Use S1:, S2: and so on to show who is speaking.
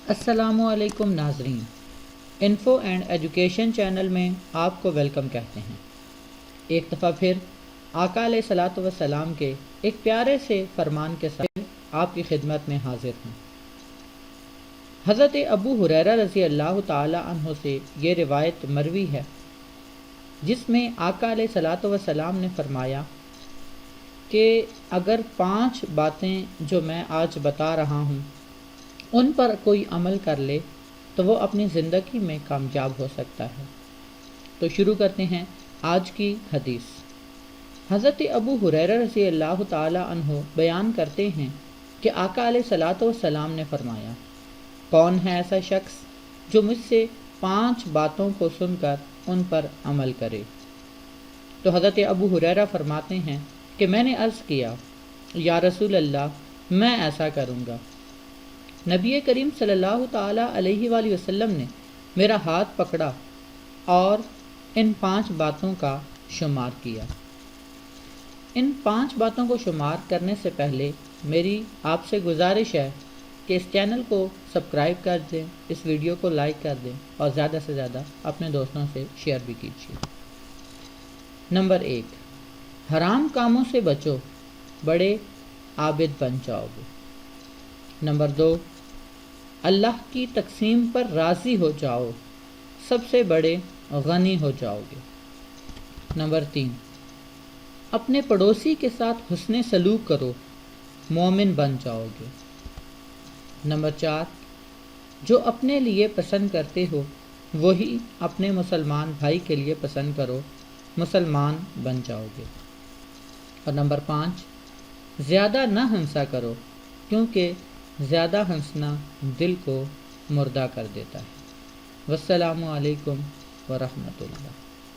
S1: السلام علیکم ناظرین، انفو اینڈ ایجوکیشن چینل میں آپ کو ویلکم کہتے ہیں۔ ایک دفعہ پھر آقا علیہ الصلاۃ والسلام کے ایک پیارے سے فرمان کے ساتھ آپ کی خدمت میں حاضر ہوں۔ حضرت ابو ہریرہ رضی اللہ تعالی عنہ سے یہ روایت مروی ہے، جس میں آقا علیہ الصلاۃ والسلام نے فرمایا کہ اگر 5 باتیں جو میں آج بتا رہا ہوں ان پر کوئی عمل کر لے تو وہ اپنی زندگی میں کامیاب ہو سکتا ہے۔ تو شروع کرتے ہیں آج کی حدیث۔ حضرت ابو ہریرہ رضی اللہ تعالی عنہ بیان کرتے ہیں کہ آقا علیہ الصلاۃ والسلام نے فرمایا، کون ہے ایسا شخص جو مجھ سے 5 باتوں کو سن کر ان پر عمل کرے؟ تو حضرت ابو ہریرہ فرماتے ہیں کہ میں نے عرض کیا، یا رسول اللہ، میں ایسا کروں گا۔ نبی کریم صلی اللہ تعالیٰ علیہ وآلہ وسلم نے میرا ہاتھ پکڑا اور ان 5 باتوں کا شمار کیا۔ ان 5 باتوں کو شمار کرنے سے پہلے میری آپ سے گزارش ہے کہ اس چینل کو سبسکرائب کر دیں، اس ویڈیو کو لائک کر دیں اور زیادہ سے زیادہ اپنے دوستوں سے شیئر بھی کیجیے۔ نمبر 1، حرام کاموں سے بچو، بڑے عابد بن جاؤ گے۔ نمبر 2، اللہ کی تقسیم پر راضی ہو جاؤ، سب سے بڑے غنی ہو جاؤ گے۔ نمبر 3، اپنے پڑوسی کے ساتھ حسن سلوک کرو، مومن بن جاؤ گے۔ نمبر 4، جو اپنے لیے پسند کرتے ہو وہی اپنے مسلمان بھائی کے لیے پسند کرو، مسلمان بن جاؤ گے۔ اور نمبر 5، زیادہ نہ ہنسا کرو، کیونکہ زیادہ ہنسنا دل کو مردہ کر دیتا ہے۔ والسلام علیکم ورحمۃ اللہ۔